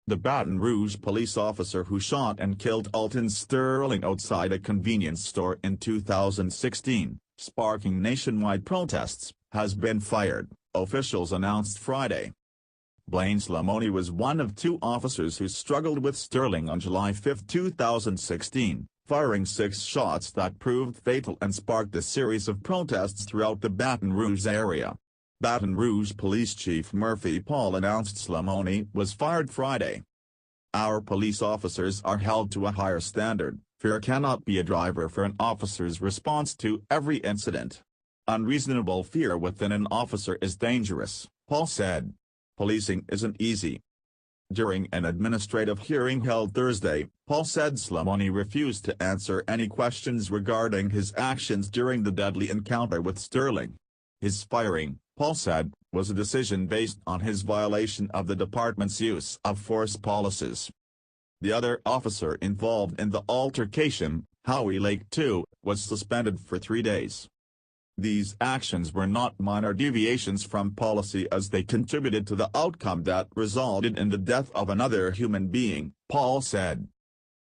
The Baton Rouge police officer who shot and killed Alton Sterling outside a convenience store in 2016, sparking nationwide protests, has been fired, officials announced Friday. Blaine Slamoni was one of two officers who struggled with Sterling on July 5, 2016, firing 6 shots that proved fatal and sparked a series of protests throughout the Baton Rouge area. Baton Rouge Police Chief Murphy Paul announced Slamoni was fired Friday. "Our police officers are held to a higher standard. Fear cannot be a driver for an officer's response to every incident. Unreasonable fear within an officer is dangerous," Paul said. "Policing isn't easy." During an administrative hearing held Thursday, Paul said Slamoni refused to answer any questions regarding his actions during the deadly encounter with Sterling. His firing, Paul said, was a decision based on his violation of the department's use of force policies. The other officer involved in the altercation, Howie Lake II, was suspended for 3 days. These actions were not minor deviations from policy as they contributed to the outcome that resulted in the death of another human being, Paul said.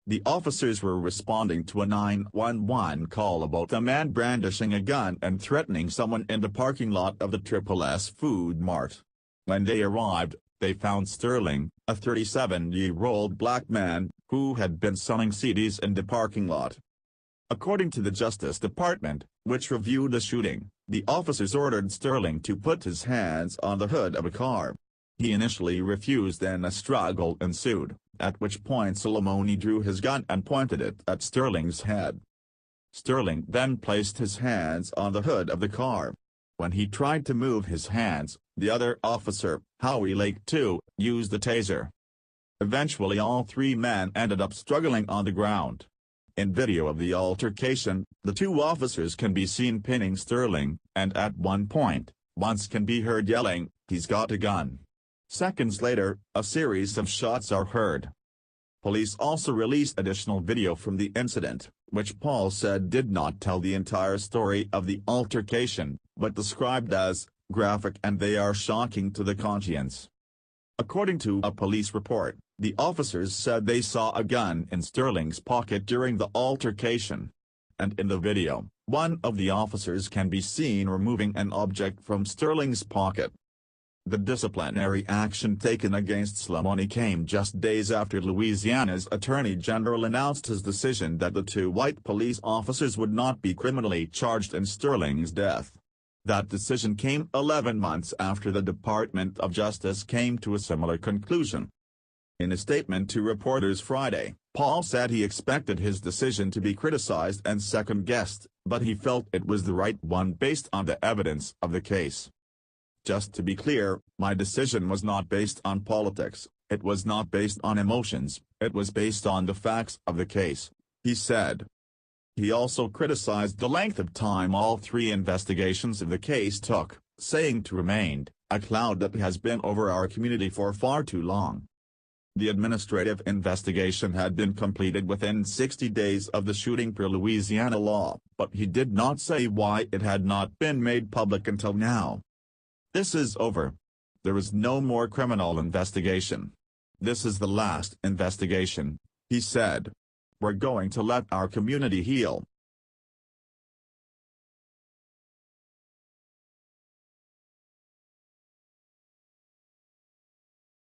The officers were responding to a 911 call about a man brandishing a gun and threatening someone in the parking lot of the S Food Mart. When they arrived, they found Sterling, a 37-year-old black man, who had been selling CDs in the parking lot. According to the Justice Department, which reviewed the shooting, the officers ordered Sterling to put his hands on the hood of a car. He initially refused and a struggle ensued, at which point Slamoni drew his gun and pointed it at Sterling's head. Sterling then placed his hands on the hood of the car. When he tried to move his hands, the other officer, Howie Lake II, used a taser. Eventually all 3 men ended up struggling on the ground. In video of the altercation, the 2 officers can be seen pinning Sterling, and at one point, once can be heard yelling, "He's got a gun." Seconds later, a series of shots are heard. Police also released additional video from the incident, which Paul said did not tell the entire story of the altercation, but described as graphic and they are shocking to the conscience. According to a police report, the officers said they saw a gun in Sterling's pocket during the altercation. And in the video, one of the officers can be seen removing an object from Sterling's pocket. The disciplinary action taken against Slamoni came just days after Louisiana's Attorney General announced his decision that the 2 white police officers would not be criminally charged in Sterling's death. That decision came 11 months after the Department of Justice came to a similar conclusion. In a statement to reporters Friday, Paul said he expected his decision to be criticized and second-guessed, but he felt it was the right one based on the evidence of the case. "Just to be clear, my decision was not based on politics, it was not based on emotions, it was based on the facts of the case," he said. He also criticized the length of time all 3 investigations of the case took, saying to remained, "a cloud that has been over our community for far too long." The administrative investigation had been completed within 60 days of the shooting per Louisiana law, but he did not say why it had not been made public until now. "This is over. There is no more criminal investigation. This is the last investigation," he said. "We're going to let our community heal,